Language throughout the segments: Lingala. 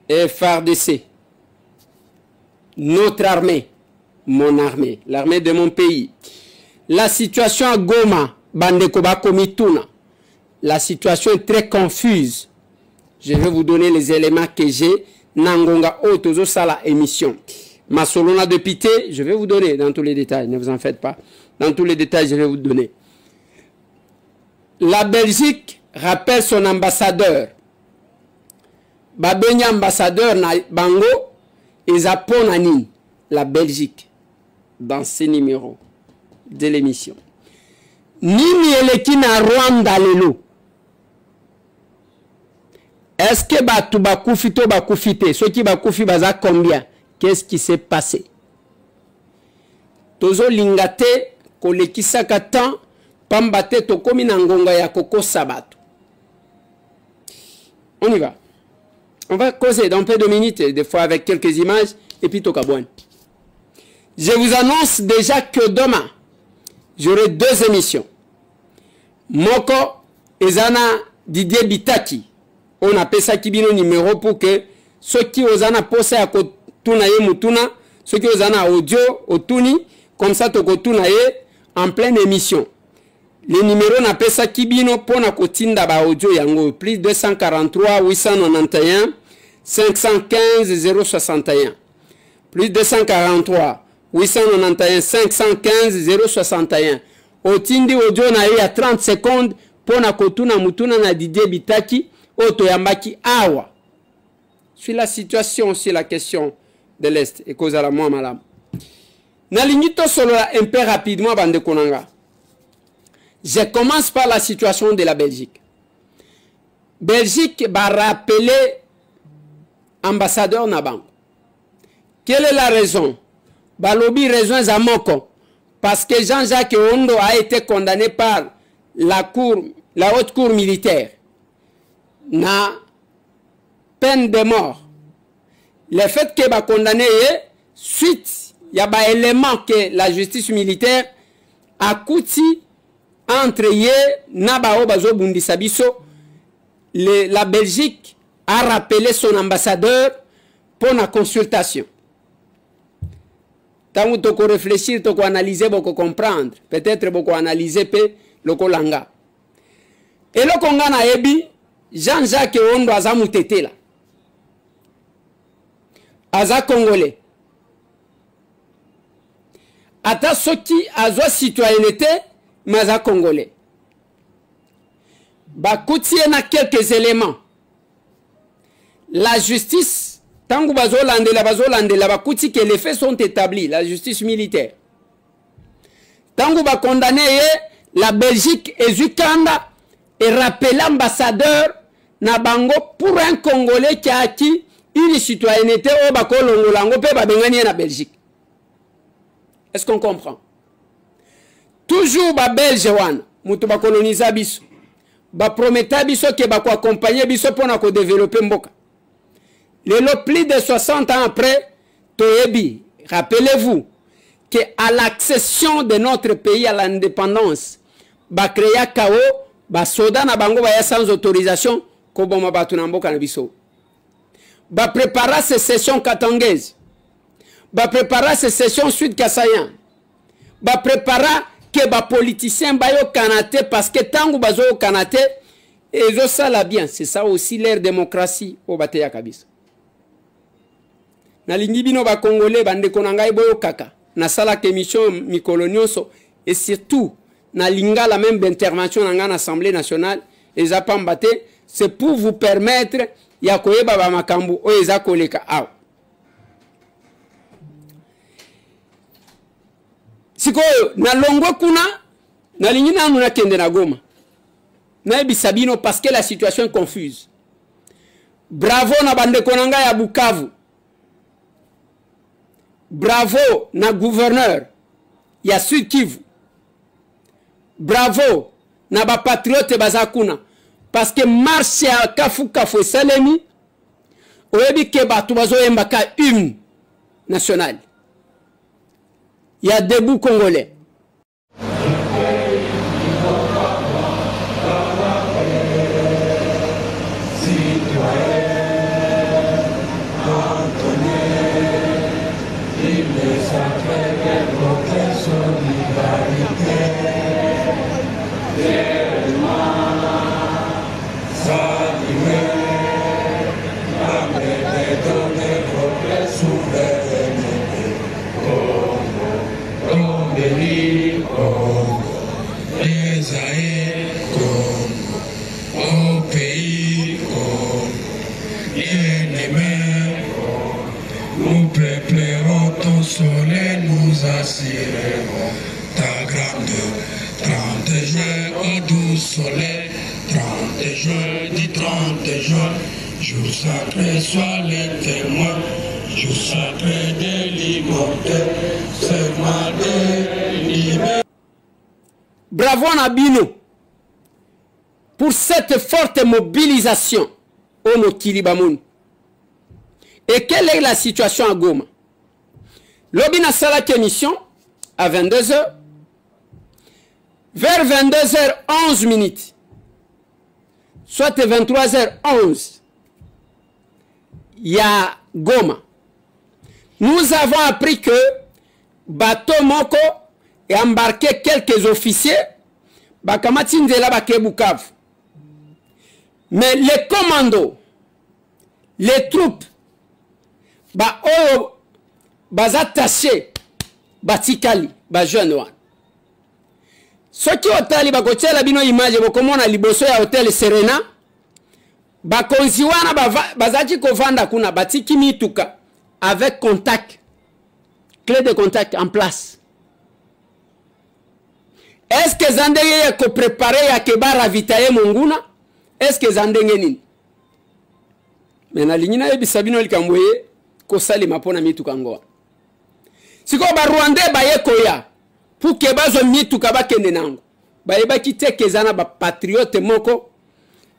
FARDC, notre armée, mon armée, l'armée de mon pays. La situation à Goma, Bandekoba Komituna, la situation est très confuse. Je vais vous donner les éléments que j'ai. Nangonga Otozo Sala émission. Masolona de Pité, je vais vous donner dans tous les détails, ne vous en faites pas. Dans tous les détails, je vais vous donner. La Belgique rappelle son ambassadeur. Babenya ambassadeur na Bango et Zaponani, la Belgique, dans ces numéros de l'émission. Nini eleki na Rwanda lelo. Est-ce que batu bakufi to bakufite? Ceux qui bakufi baza combien? Qu'est-ce qui s'est passé? Tozo lingate kolekisa katan pambate tokomi na ngonga ya koko sabato. On y va. On va causer dans peu de minutes, des fois avec quelques images, et puis tokabouane. Je vous annonce déjà que demain, j'aurai 2 émissions. Moko ezana Didier Bitaki. On appelle ça kibino numéro pour que ceux qui osana posa ya kotuna ye mutuna, ceux qui osana audio otuni, comme ça tokotuna ye en pleine émission. Les numéros n'appellent ça kibino pour na kotinda ba audio yango plus 243 891 515 061 plus 243 891 515 061 otindi audio na ye à 30 secondes pour na kotuna mutuna na Didier Bitaki oto yambaki awa. Sur la situation, sur la question de l'Est et cause à la moi malam. Nalingito solo un peu rapidement bande konanga. Je commence par la situation de la Belgique. Belgique va rappeler ambassadeur Nabango. Quelle est la raison? Balobi raison Zamoko. Parce que Jean-Jacques Ondo a été condamné par la haute cour militaire. Na peine de mort. Le fait que va condamné suite, il y a un élément que la justice militaire a coûté entre ye nabao bazo bundisabiso. La Belgique a rappelé son ambassadeur pour la consultation. Tant que tu réfléchir, tu analyser, tu comprendre. Peut-être tu analyser le kolanga. Et le konga na ebi, Jean-Jacques Ondo aza mutete la. Aza congolais. Ata soki azo citoyenneté, maza congolais. Bakouti na quelques éléments. La justice, tangu bazo landela bakouti que les faits sont établis, la justice militaire. Tangu ba condamné la Belgique et Zukanda et rappelé l'ambassadeur na bango pour un Congolais qui a acquis une citoyenneté au bako longolango pe ba bengani na Belgique. Est-ce qu'on comprend? Toujours ba Belge wana, mutu ba colonisa biso. Ba prometa biso ke ba ko accompagner biso pour na ko développer mboka. Plus de 60 ans après, Toyebi, rappelez-vous qu'à l'accession de notre pays à l'indépendance, ba créa Kao, ba soda na bango ba sans autorisation, ko boma batu na mboka na biso. Ba prépara ces sessions katangaise. Ba prépara ces sessions sud Kassayan. Ba prépara que ba politicien ba yo kanate parce que tangu bazo kanate et zo sala bien, c'est ça aussi leur démocratie au bateya kabisa. Na lingibino ba congolais bande konanga boyo kaka na sala émission mikolonioso et surtout na linga la même d'intervention dans l'Assemblée nationale et zapambate, c'est pour vous permettre ya koyeba ba makambu o eza koleka aw. Siko na longwa kuna na lingina nuna kende na Goma. Na ebisabino parce que la situation est confuse. Bravo na bande konanga ya Bukavu. Bravo na gouverneur ya Sud Kivu. Bravo na ba patriote bazakuna parce que marche ya kafu kafu salemi oyebi ke batu bazo embaka hymne national. Il y a debout congolais. et les mers. Nous peuplerons ton soleil, nous assurerons ta grandeur. 30 juin au doux soleil, 30 juin, dit 30 juin, jour sacré, sois les témoins, jour sacré de l'immortel, serment de liberté. Bravo Nabino pour cette forte mobilisation au Mokilibamoun. Et quelle est la situation à Goma? Lobina Salak émission à 22h. Vers 22h11 minutes, soit 23h11, il y a Goma. Nous avons appris que bateau Moko a embarqué quelques officiers, Bakamati Ndela Bukavu. Mais les commandos, les troupes, attachés, Batikali, jeune. Ceux qui otali bakotiela bino image bokomona liboso ya hotel Serena bakonziwana bazaki kovanda kuna batiki mituka avec contact, clé de contact en place. Est-ce que zandenge ya ko préparer ya keba ravitailler monguna? Est-ce que zandenge nini? Mena linyina yebisa bino likamboye ko sali mapona mituka ngoa. Siko ba Rwandais baye koya pour que bazo mituka bakende nango bayeba kite kezana ba patriote moko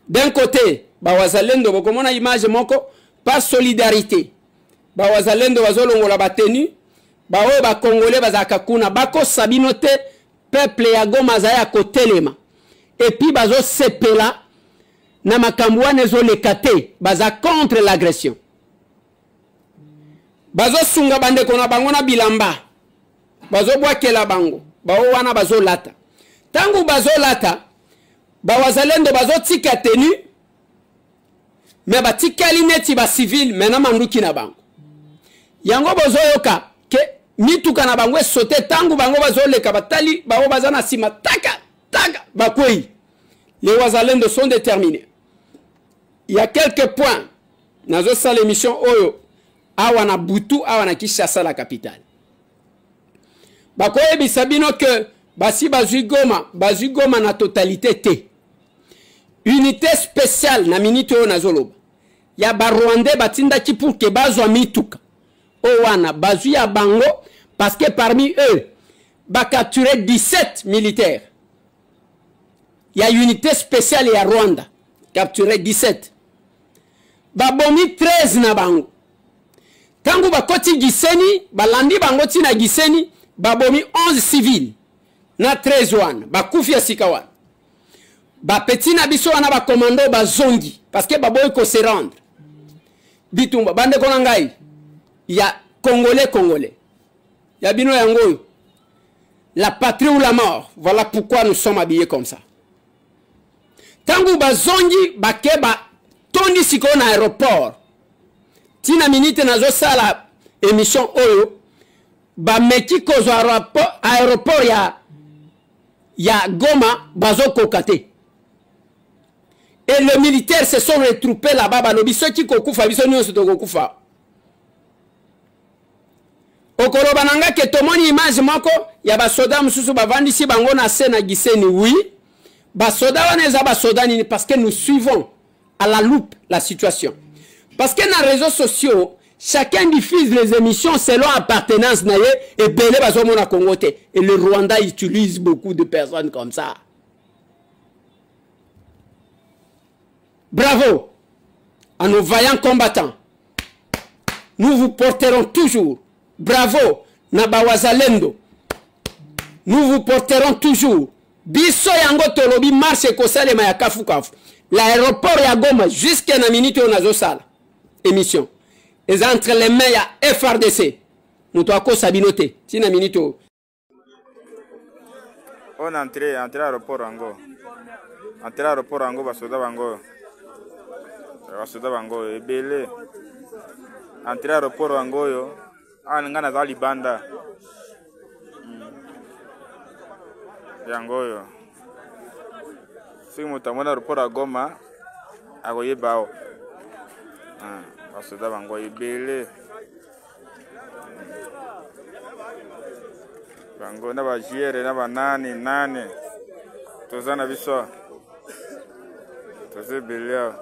d'un côté ba wazalendo bokomona image moko par solidarité ba wazalendo bazolongola batenu ba o ba congolais bazaka kuna bako sabinote peuple ya Goma zaya kotelema et puis bazo sepela na makambo wana zo lekate baza contre l'agression bazo sunga bande kona bango na bilamba bazo bwakela bango bao wana bazo lata tangu bazo lata ba wazalendo bazo tika tenu me batika lineti ba civil mena manduki na bango yango bazo yoka ke mituka na bango sote tangu bango bazo leka batali bao bazana sima taka bakwei. Les wazalendo sont déterminés. Il y a quelques points dans cette émission oyo awana Butu awana Kinshasa la capitale. Bakoye bisabino que basi bazui Goma na totalité te. Unité spéciale na minute oyo nazoloba. Ya ba Rwandais batinda ki pour que bazwa mituka. Owana bazui ya bango parce que parmi eux ba capturé 17 militaires. Il y a unité spéciale ya Rwanda capturé 17. Ba bomi 13 na bango. Tangu bakoti Giseni, balandi bango tina Giseni, babomi 11 civils. Na 13 wana, bakufi ya sika wana. Ba petit na biso wana ba commando ba zongi parce que baboy ko se rendre. Bitumba bande kona ngai. Ya congolais. Ya bino yango. La patrie ou la mort. Voilà pourquoi nous sommes habillés comme ça. Tangu ba zongi bakeba tondi siko na aéroport. Tina minute nazo sala émission oyo ba meki kozo aéroport ya Goma bazo kokate. Et les militaires se sont retroupés là-bas balobi soki kokufa biso nyonso to kokufa. Okoloba nanga ke tomoni image moko ya ba soda mususu bavandisi bango na sena Giseni oui. Ba soda wana eza ba soda nini parce que nous suivons à la loupe la situation. Parce que dans les réseaux sociaux, chacun diffuse les émissions selon appartenance et belé bazomona Congoté. Et le Rwanda utilise beaucoup de personnes comme ça. Bravo à nos vaillants combattants. Nous vous porterons toujours. Bravo Nabawazalendo. Nous vous porterons toujours. Biso yango tolobi marche kosale ma ya kafu. L'aéroport ya Goma jusqu'à na minute on a sala. Émission. Et entre les mains, il y a FRDC. Nous avons sabinoté. Si na minute. On entre à l'aéroport Ango. Entre à l'aéroport Ango, basoda bango. Basoda bango. Et belé. Entre à l'aéroport Ango yo. Angana za libanda. Yango yo. Si mutamona l'aéroport à Goma, agoye bao. basoda bango ebele bango na bajiere na banani toza na biso toza ebele awa.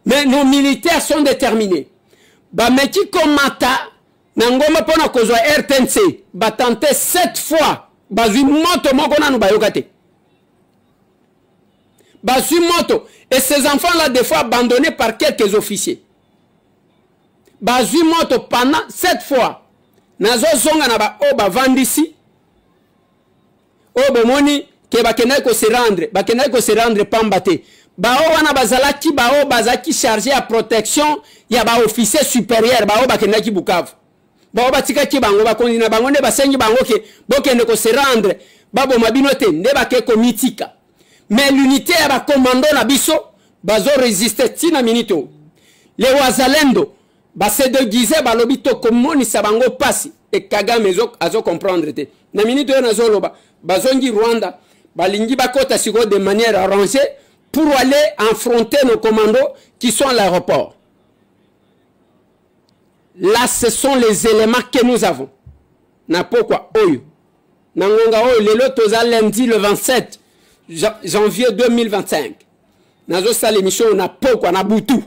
Mais nos militaires sont déterminés. Bameki komata nangoma pona kozwa RTNC batante 7 fois bazui moto moko nanu bayokate. Bazui moto et ces enfants là des fois abandonnés par quelques officiers. Bazui moto pendant 7 fois. Nazo zonga na ba o bavandisi. O bomoni ke bakena ko se rendre pambate. Bao wana bazalaki bao bazaki chargé à protection ya ba officier supérieur bao bakendaki Bukavu. Bao batika ki bango bakondi na bango ne basengi bango ke bokende ko se rendre babo mabinote nde bake ko mitika. Mais l'unité ya ba commando na biso bazo résister tina minito. Les wazalendo ba se déguiser ba lobito komoni sa bango pasi et Kagame azo comprendre te. Na minito na zoloba bazongi Rwanda balingi bakota siko de manière arrangée pour aller affronter nos commandos qui sont à l'aéroport. Là, ce sont les éléments que nous avons. Na pourquoi oyo. Nangonga oyo lelo toza lundi le 27 janvier 2025. Nazo sa l'émission na pourquoi na butu.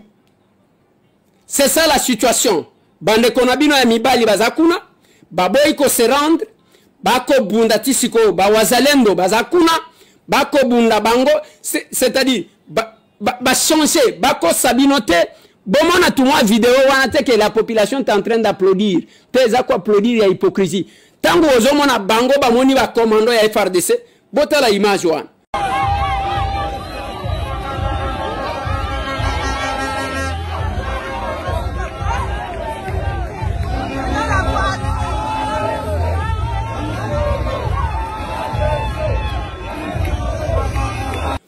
C'est ça la situation. Bande konabino ya mibali bazakuna, baboy ko se rendre, bako bunda tisiko ba wazalendo bazakuna. Bako bunda bango, c'est-à-dire changer, bako sabinote, bomona tout moi vidéo wanate que la population est en train d'applaudir. Pesa ko applaudir ya hypocrisie. Tango ozomona bango bamoni ba commando ya FRDC, bota la image wana.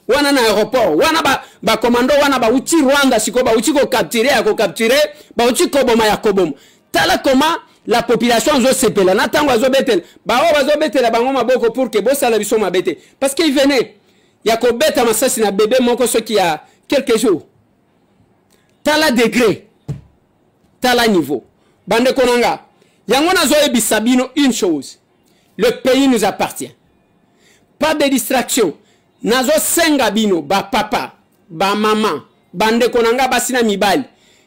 Wana na aéroport, wana ba commando wana ba uti Rwanda siko ba uti ko capturer ba uti koboma ya koboma. Tala comment la population zo sepela na tango zo betel. Ba o bazo betela bango maboko pour que bossa la biso mabete. Parce qu'il venait ya ko beta masasi na bébé moko so qui a quelques jours. Tala degré. Tala niveau. Bande konanga. Yango na zo ebisabino une chose. Le pays nous appartient. Pas de distraction. Nazo senga bino ba papa ba maman bande konanga basina mibali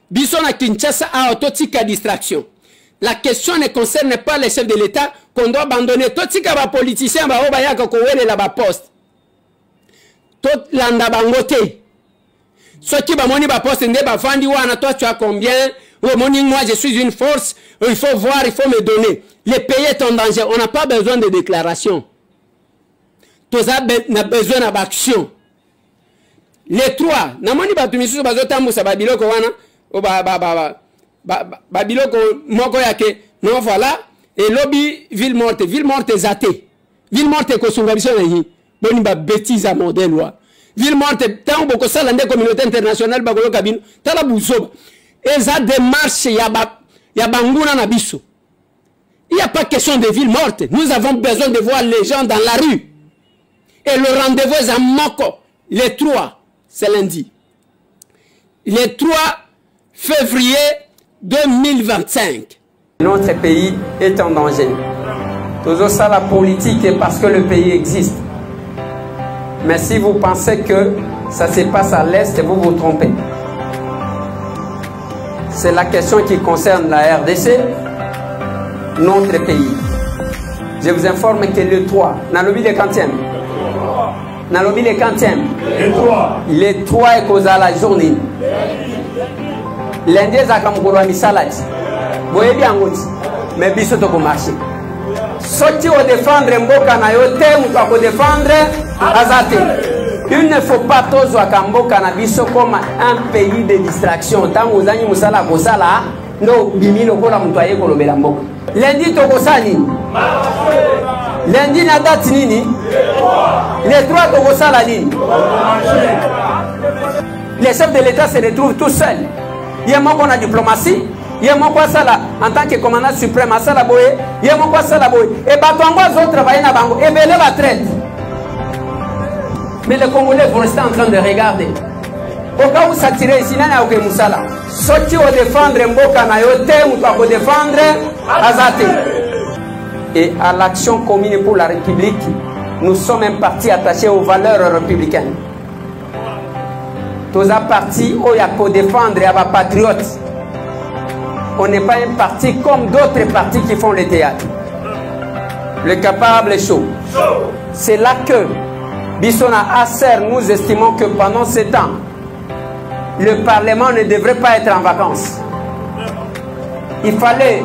biso na Kinshasa a totika distraction. La question ne concerne pas les chefs de l'État qu'on doit abandonner totika ba politiciens ba obayaka ko welela ba poste tot landa bangote soki ba moni ba poste nde ba fandi wana toi tu as combien oh moni moi je suis une force il faut voir il faut me donner. Le pays est en danger, on n'a pas besoin de déclaration. Tous a besoin d'action. Les trois, namoni batumisu bazotambu sa babiloko wana o babiloko moko yake non voilà et lobby ville morte zate. Ville morte ko sunga biso na yi. Boni ba bêtise à modèle wa. Ville morte tant boko sala ndé communauté internationale ba ko kabino tala buzoba. Eza démarche ya banguna na biso. Il n'y a pas question de ville morte. Nous avons besoin de voir les gens dans la rue. Et le rendez-vous est à Moko, les 3, c'est lundi. Le 3 février 2025. Notre pays est en danger. Toujours ça la politique est parce que le pays existe. Mais si vous pensez que ça se passe à l'Est, vous vous trompez. C'est la question qui concerne la RDC, notre pays. Je vous informe que le 3, Nalobi le 40e. Nalobi le 40e. Le 3 est causé à la journée. Lundi, c'est comme pour misalati. Vous voyez bien, mais biso to marché. Sorti au défendre Mboka na yote, ou défendre Azate. Il ne faut pas tous Mboka na biso comme un pays de distraction. Tant vous avez musala kosala, no bimino kola mutwaye kolobela Mboka. Lundi to kosani. Lundi na date nini? Les 3 to kosala nini? Les chefs de l'État se retrouvent tout seuls. Il y a un la diplomatie, Il y a mon quoi ça là, en tant que commandant suprême, à ça la boye, il y a mon quoi ça la boye. Et Batongo, ils ont travaillé dans Bango, et Belé va traite. Mais les Congolais vont rester en train de regarder. Au cas où ça tire ici, il n'y a aucun moussala. Sorti au défendre Mboka Nayote, ou au défendre Azate. Et à l'action commune pour la République, nous sommes un parti attaché aux valeurs républicaines. Tous les partis où il y a pour défendre les patriotes. On n'est pas un parti comme d'autres partis qui font le théâtre. Le capable est chaud. C'est là que Bissona Acer, nous estimons que pendant ce temps, le Parlement ne devrait pas être en vacances. Il fallait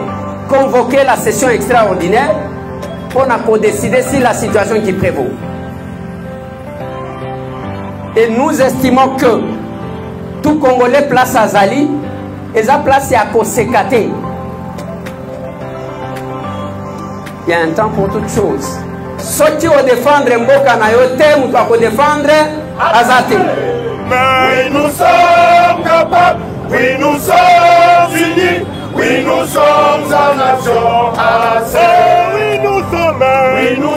convoquer la session extraordinaire pour décider sur la situation qui prévaut. Et nous estimons que tout Congolais place à Zali et ça place à Kosekate. Il y a un temps pour toutes choses. Sorti au défendre Mboka Nayote ou au défendre Azate. Mais nous sommes capables, oui nous sommes unis, oui nous sommes en nation assez. Oui nous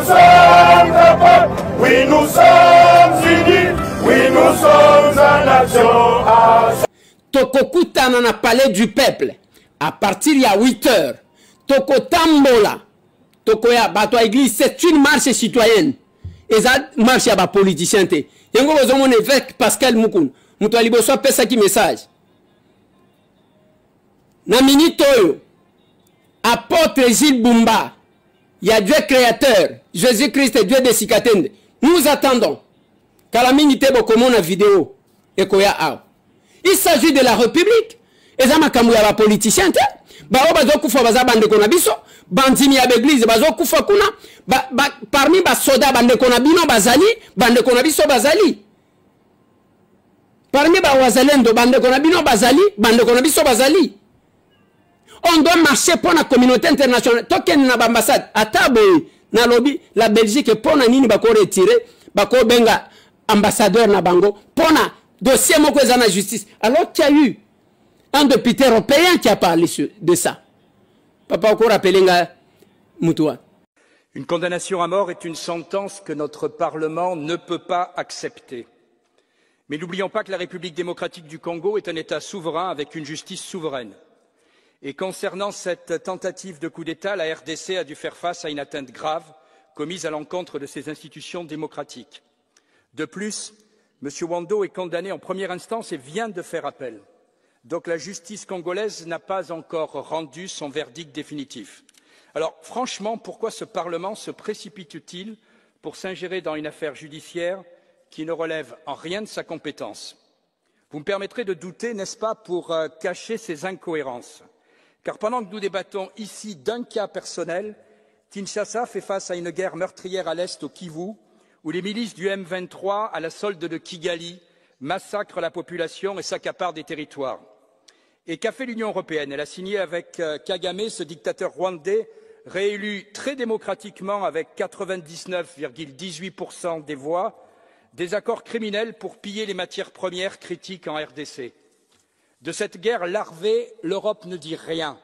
sommes capables, oui nous sommes unis, oui nous sommes en nation assez. Tokokuta na palais du peuple à partir il y a 8 heures. Toko Tambola, Toko ya bato église, c'est une marche citoyenne. Et ça marche à ba politicien te. Yango bozo mon évêque Pascal Moukoun. Muto liboso pesa ki message. Na minute oyo apôtre Gilles Bumba, il y a Dieu créateur, Jésus-Christ est Dieu de Sikatende. Nous attendons. Kala minute boko na vidéo et koya a. Il s'agit de la République. Et ça m'a kamou ya ba politicien te. Ba o bazo kufa baza bande kona biso. Bandimi ya l'église bazo kufa kuna. Parmi ba soda bande kona bino bazali, bande kona biso bazali. Parmi ba wazalendo bande kona bino bazali, bande kona biso bazali. On doit marcher pour la communauté internationale. Token na ambassade atabo na lobby la Belgique pour na nini bako retirer, bako benga ambassadeur na bango pour na dossier moko za na justice. Alors qu'il y a eu un député européen qui a parlé de ça. Papa encore rappelé nga Moutoua. Une condamnation à mort est une sentence que notre Parlement ne peut pas accepter. Mais n'oublions pas que la République démocratique du Congo est un État souverain avec une justice souveraine. Et concernant cette tentative de coup d'État, la RDC a dû faire face à une atteinte grave commise à l'encontre de ses institutions démocratiques. De plus, M. Wando est condamné en première instance et vient de faire appel. Donc la justice congolaise n'a pas encore rendu son verdict définitif. Alors franchement, pourquoi ce Parlement se précipite-t-il pour s'ingérer dans une affaire judiciaire qui ne relève en rien de sa compétence? Vous me permettrez de douter, n'est-ce pas, pour cacher ces incohérences. Car pendant que nous débattons ici d'un cas personnel, Kinshasa fait face à une guerre meurtrière à l'est au Kivu, où les milices du M23, à la solde de Kigali, massacrent la population et s'accaparent des territoires. Et qu'a fait l'Union européenne? Elle a signé avec Kagame, ce dictateur rwandais, réélu très démocratiquement avec 99,18% des voix, des accords criminels pour piller les matières premières critiques en RDC. De cette guerre larvée, l'Europe ne dit rien.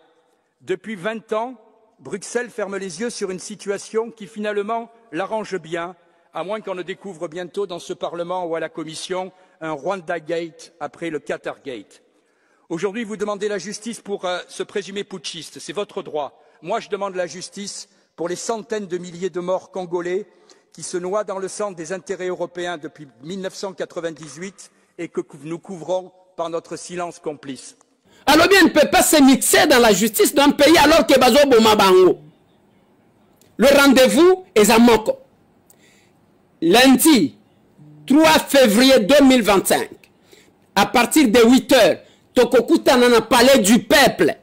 Depuis 20 ans, Bruxelles ferme les yeux sur une situation qui finalement l'arrange bien, à moins qu'on ne découvre bientôt dans ce Parlement ou à la Commission un Rwanda Gate après le Qatar Gate. Aujourd'hui, vous demandez la justice pour ce présumé putschiste, c'est votre droit. Moi, je demande la justice pour les centaines de milliers de morts congolais qui se noient dans le sang des intérêts européens depuis 1998 et que nous couvrons par notre silence complice. Alors bien, on ne peut pas se mixer dans la justice d'un pays alors que Bazo Bomabango. Le rendez-vous est à Moko. Lundi 3 février 2025, à partir de 8 h, Tokokuta dans le palais du peuple.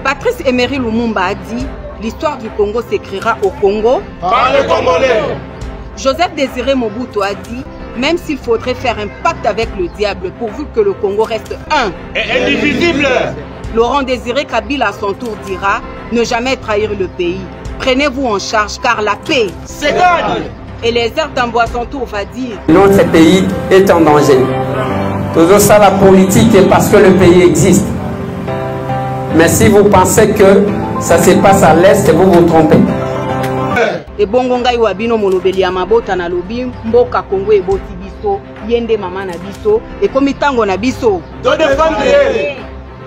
Patrice Emery Lumumba a dit « L'histoire du Congo s'écrira au Congo par les Congolais ». Joseph Désiré Mobutu a dit « Même s'il faudrait faire un pacte avec le diable pourvu que le Congo reste un et indivisible ». Laurent Désiré Kabila à son tour dira « Ne jamais trahir le pays. Prenez-vous en charge car la paix s'égagne ». Et les airs d'Ambo à son tour va dire « Notre pays est en danger. Toujours ça la politique est parce que le pays existe. Mais si vous pensez que ça se passe à l'est, vous vous trompez. Et bongo ngai wa bino molobeli ya mabota na lobi mboka Congo eboti biso yende mama na biso et komi tango na biso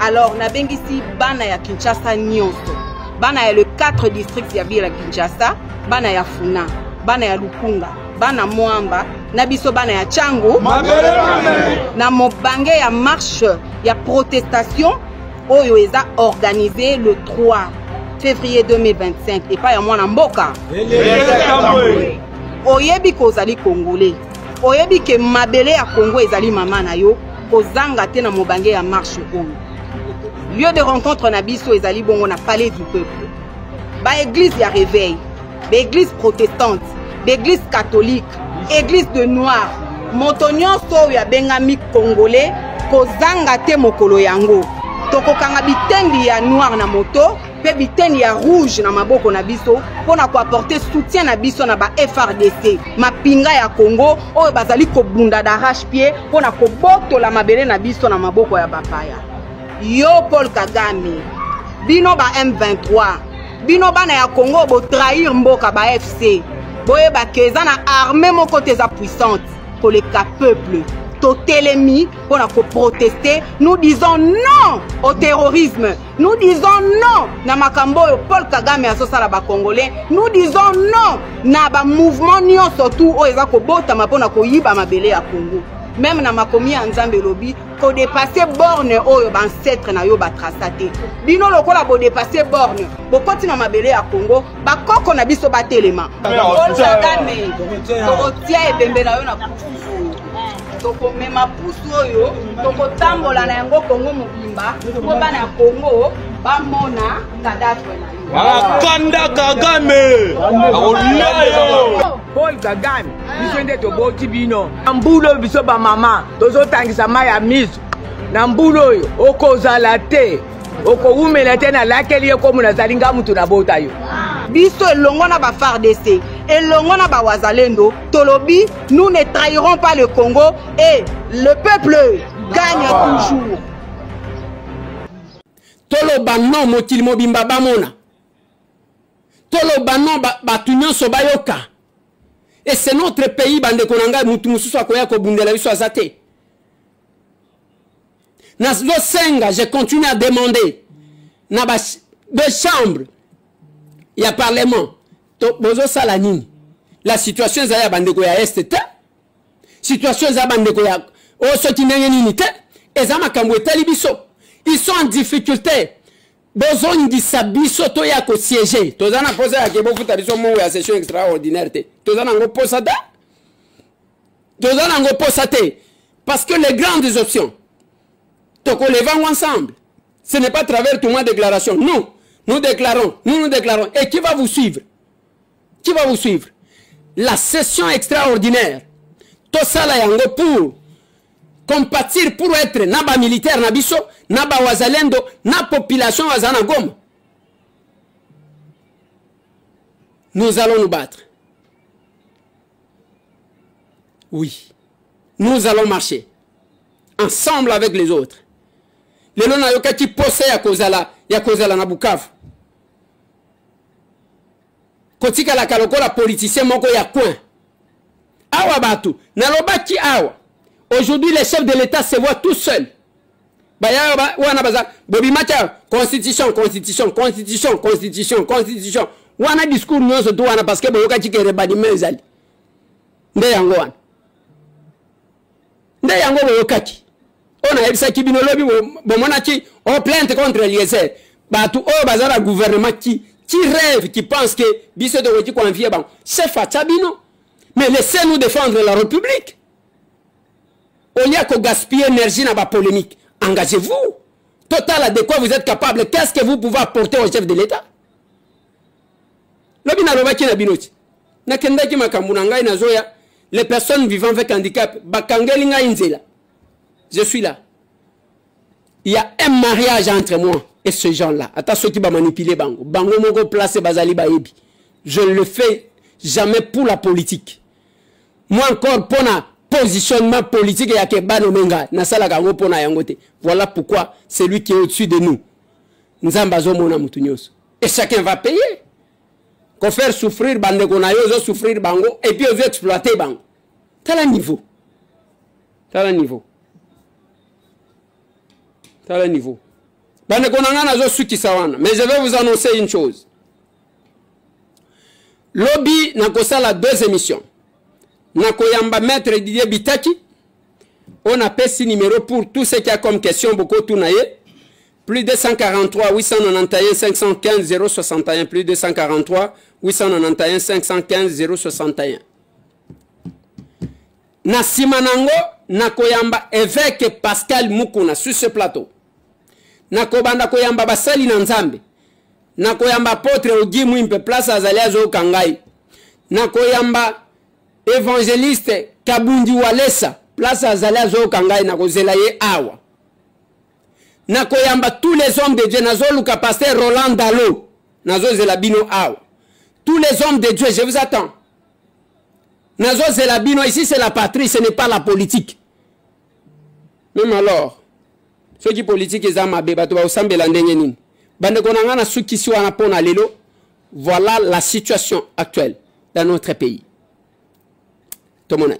alors na bengisi bana ya Kinshasa nyonso bana ya le 4 districts ya ville ya Kinshasa bana ya Funa bana ya Lukunga bana Mwamba na biso bana ya Changu na mobange ya marche ya protestation oyo eza organisé le 3 février 2025 et pas ya mwana mboka oyebi kozali congolais oyebi ke mabele ya Congo ezali mama na yo kozanga te na mobange ya marche oyo lieu de rencontre na biso ezali bongo na palais du peuple ba église ya réveil ba église protestante ba église catholique église de noir moto nyonso oyo abengami congolais kozanga te mokolo yango tokokanga bitendi ya noir na moto pe bitendi ya rouge na maboko na biso pona ko apporter soutien na biso na ba FRDC mapinga ya Congo oyo bazali ko bunda d'arrache-pied pona ko botola mabele na biso na maboko ya bapaya yo Paul Kagame bino ba M23 bino bana ya Congo bo trahir mboka ba FC boye ba keza na armée moko teza puissante pour les peuple totelemi pour la protester. Nous disons non au terrorisme. Nous disons non na makambo Paul Kagame asosala ba Congolais. Nous disons non na ba mouvement nyon surtout o eza ko bota mapona ko yiba mabele ya Congo. Même na makomi ya Nzambe lobi ko dépasser borne oyo ba ancêtre na yo ba tracate. Bino lokola bo dépasser borne. Bo koti na mabele ya Congo ba koko na biso ba telema. Paul Kagame ko tia ebembe na yo na toko mema pusu oyo toko tambola na yango Congo mobimba po bana ya Congo bamona cadavre na yo Kanda Kagame aolayo Paul Kagame biso nde toboti bino na mbulo biso ba mama tozotangisa mai ya miso na mbulo oyo okozala te okowumela te na lakeli ekomona zalinga mutu na bota yo biso elongo na ba FARDC elongo na ba wazalendo tolobi nous ne trahirons pas le Congo et le peuple gagne toujours. Toloba non mokili mobimba bamona toloba non batu nyonso bayoka et c'est notre pays bande konanga mutu mususu akoya ko bundela biso azate na senga je continue à demander na ba deux chambres il y a parlement bozo sala nini la situation za ya bandeko ya est te situation za bandeko ya o soti ndenge nini te eza makambo etali biso ils sont en difficulté bozo ndisa biso to ya ko siéger toza na posa ya ke bofuta biso mo ya session extraordinaire te toza na ngo posa ta toza na ngo posa te parce que les grandes options toko levant ensemble ce n'est pas à travers tout mois déclaration nous déclarons, nous déclarons. Et qui va vous suivre? Qui va vous suivre? La session extraordinaire. Tout ça là yango pour compatir pour être naba militaire nabiso, naba wazalendo, na population wazana Goma. Nous allons nous battre. Oui. Nous allons marcher. Ensemble avec les autres. Les lona yokati pose ya kozala na Bukavu. Kotika la kalokola politicien moko ya coin. Awa batu, nalobaki awa. Aujourd'hui les chefs de l'État se voient tout seuls. Baya wana baza bobi macha constitution. Wana discours nyonso to wana parce que boyoka chikere badime ezali. Nde yango wana. Nde yango boyokaki. On a ebisa ki bino lobi bomona ki on plainte contre Eliezer. Batu o bazala gouvernement qui rêve, qui pense que biso de woti confier ban. C'est Fatabino. Mais laissez-nous défendre la République. On y a qu'au gaspiller énergie dans la polémique. Engagez-vous. Total, de quoi vous êtes capable? Qu'est-ce que vous pouvez apporter au chef de l'État? Les personnes vivant avec handicap, je suis là. Il y a un mariage entre moi et ce gens-là. Attention qui va manipuler Bango. Bango mongo place Bazali Baebi. Je ne le fais jamais pour la politique. Moi encore pour un positionnement politique et à Kebano Menga. Nasala Gango pour na yangote. Voilà pourquoi c'est lui qui est au-dessus de nous. nzamba zomona mutu nyonso. Et chacun va payer. Qu'on faire souffrir bande konayo, souffrir bango, et puis on veut exploiter bango. T'as le niveau. T'as le niveau. T'as le niveau. Bande konanga zo suki sawana. Mais je vais vous annoncer une chose. Lobby n'a la 2 émissions. Nakoyamba maître Didier Bitaki. On a payé 6 numéros pour tout ce qui a comme question beaucoup tournaye. Plus 243 891 515 061. Plus 243 891 515 061. Na simanango nakoyamba évêque Pascal Mukuna sur ce plateau. Nakobanda koyamba basali na nzambe. Nakoyamba apôtre Ogi Mwimpe place azalia zo kangai. Nakoyamba évangéliste Kabundi Walesa place azalia zo kangai nakozela ye awa. Nakoyamba tous les hommes de Dieu nazo luka pasteur Roland Dalo nazo zelabino awa. Tous les hommes de Dieu, je vous attends. Nazo zelabino ici c'est la patrie, ce n'est pas la politique. Même alors, ceux qui politiques ils ont mabé bato ba osambela ndenge nini. Bande konanga na sukisi wana pona lelo. Voilà la situation actuelle dans notre pays. Tout le monde.